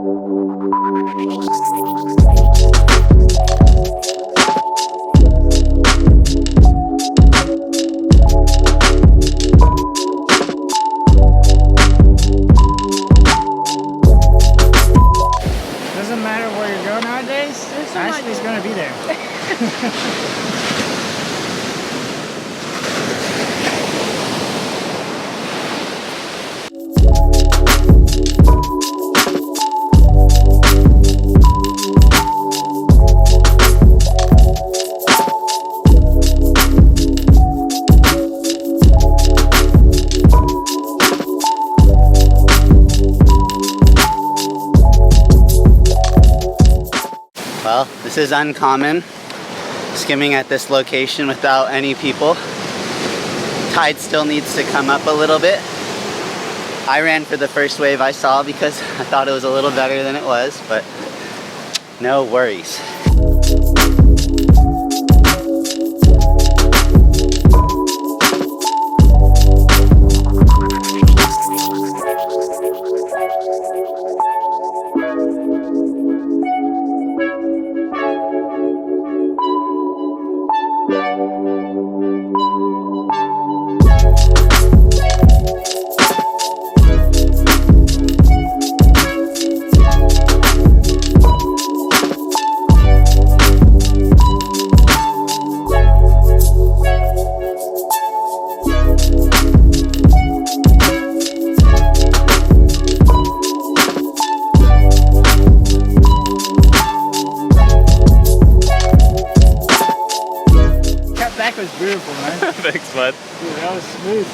Doesn't matter where you go nowadays, Ashley's gonna be there. Well, this is uncommon, skimming at this location without any people. Tide still needs to come up a little bit. I ran for the first wave I saw because I thought it was a little better than it was, but no worries. That was beautiful, man. Thanks, bud. Dude, that was smooth.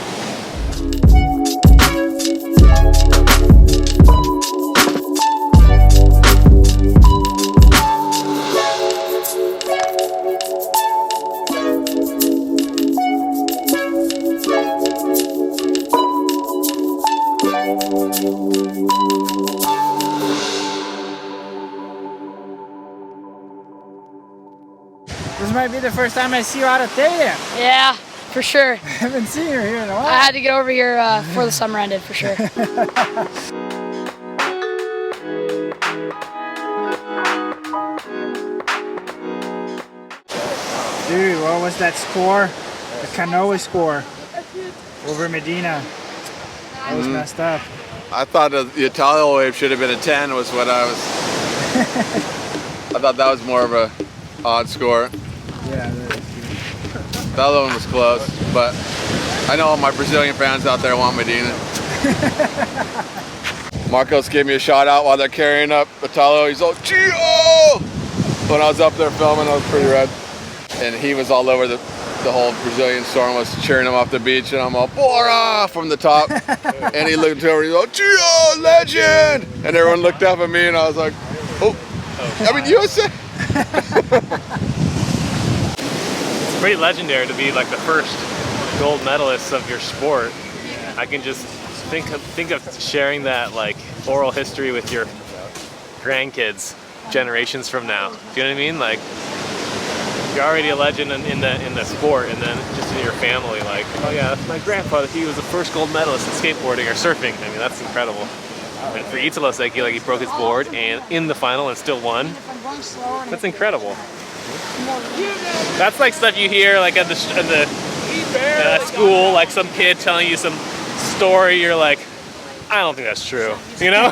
This might be the first time I see you out of Thea. Yeah, for sure. I haven't seen her here in a while. I had to get over here before the summer ended, for sure. Dude, what was that score? The canoa score over Medina. That was messed up. I thought the Italo wave should have been a 10 was what I was. I thought that was more of a odd score. Yeah, the other one was close, but I know all my Brazilian fans out there want Medina. Marcos gave me a shout out while they're carrying up Italo. He's all, Gio! When I was up there filming, I was pretty red. And he was all over the whole Brazilian storm was cheering him off the beach, and I'm all, Bora! From the top. And he looked over, he's all, Gio, legend! And everyone looked up at me, and I was like, oh, I mean, USA! It's pretty legendary to be like the first gold medalist of your sport. I can just think of sharing that like oral history with your grandkids generations from now. Do you know what I mean? Like, you're already a legend in the sport, and then just in your family, like, oh yeah, that's my grandfather. He was the first gold medalist in skateboarding or surfing. I mean, that's incredible. And for Italo's sake, he broke his board and in the final and still won. That's incredible. That's like stuff you hear like at school, like some kid telling you some story. You're like, I don't think that's true, you know?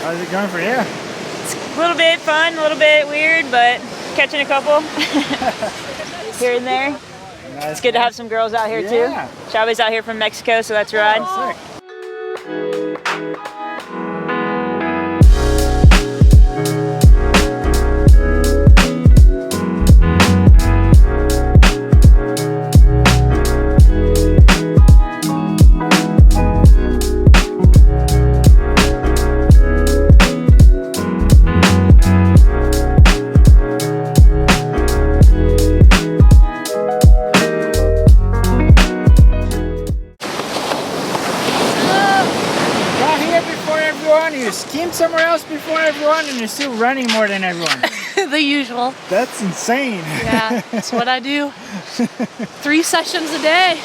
How's it going for you? It's a little bit fun, a little bit weird, but catching a couple here and there. Nice. It's good to have some girls out here too. Chabe's out here from Mexico, so that's rad. Oh, sick. somewhere else before everyone and you're still running more than everyone. The usual. That's insane. Yeah, that's what I do. 3 sessions a day.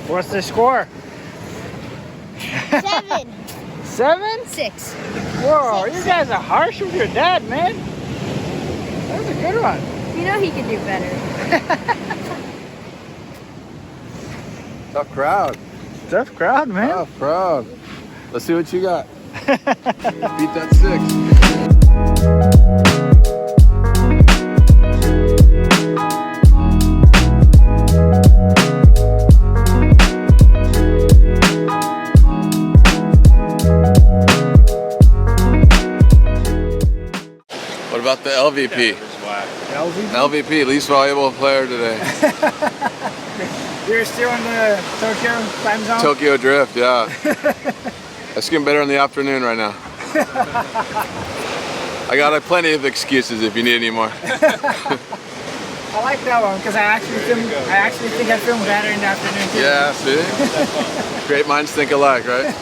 What's the score? 7. 7? 6. Whoa, you guys are harsh with your dad, man. That was a good one. You know he could do better. Tough crowd. Tough crowd, man. Tough crowd. Let's see what you got. Beat that 6. What about the LVP? LVP, least valuable player today. You're still in the Tokyo time zone? Tokyo Drift, yeah. I skim better in the afternoon right now. I got plenty of excuses if you need any more. I like that one because I actually think I film better in the afternoon too. Yeah, see? Great minds think alike, right?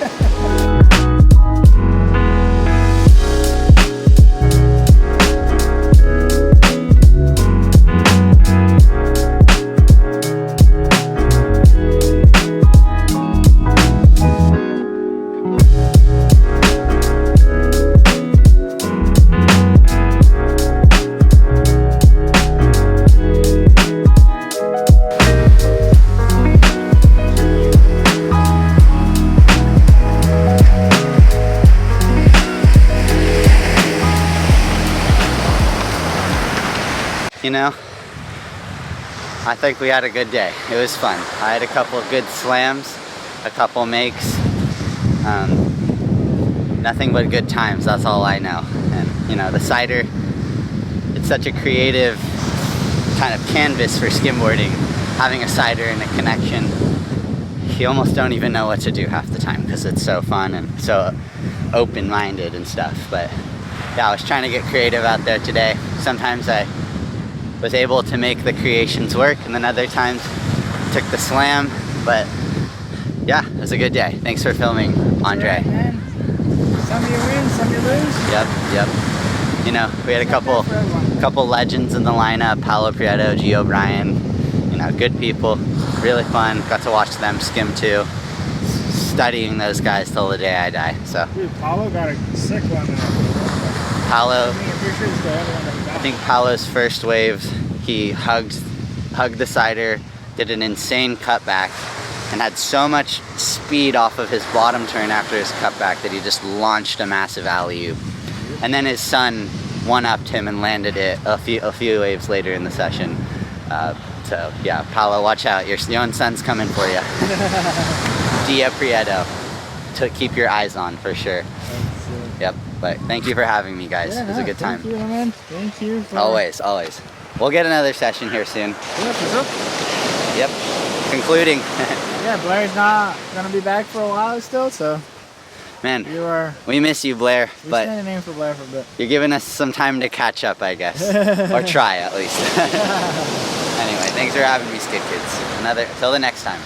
You know, I think we had a good day. It was fun. I had a couple of good slams, a couple makes. Nothing but good times, that's all I know. And you know, the cider, it's such a creative kind of canvas for skimboarding. Having a cider and a connection, you almost don't even know what to do half the time because it's so fun and so open-minded and stuff. But yeah, I was trying to get creative out there today. Sometimes I was able to make the creations work, and then other times took the slam. But yeah, it was a good day. Thanks for filming, Andre. Yeah, some you win, some you lose. Yep. You know, we had a couple legends in the lineup: Paulo Prietto, George Bryan. You know, good people, really fun. Got to watch them skim too. Studying those guys till the day I die. So. Dude, Paulo got a sick one. Paulo. I'm pretty sure he's the other one that we got. I think Paulo's first wave, he hugged the cider, did an insane cutback, and had so much speed off of his bottom turn after his cutback that he just launched a massive alley-oop. And then his son one-upped him and landed it a few waves later in the session. So yeah, Paulo, watch out. Your own son's coming for you. Dia Prietto to keep your eyes on for sure. Yep. But thank you for having me, guys. Yeah, it was a good time. Thank you, man. Thank you. Always. We'll get another session here soon. Yeah, for sure. Yep. Concluding. Yeah, Blair's not gonna be back for a while still, so. Man, We miss you, Blair, but stand a name for Blair for a bit. you're giving us some time to catch up, I guess. Or try, at least. Anyway, thanks for having me, Skid Kids. Till the next time.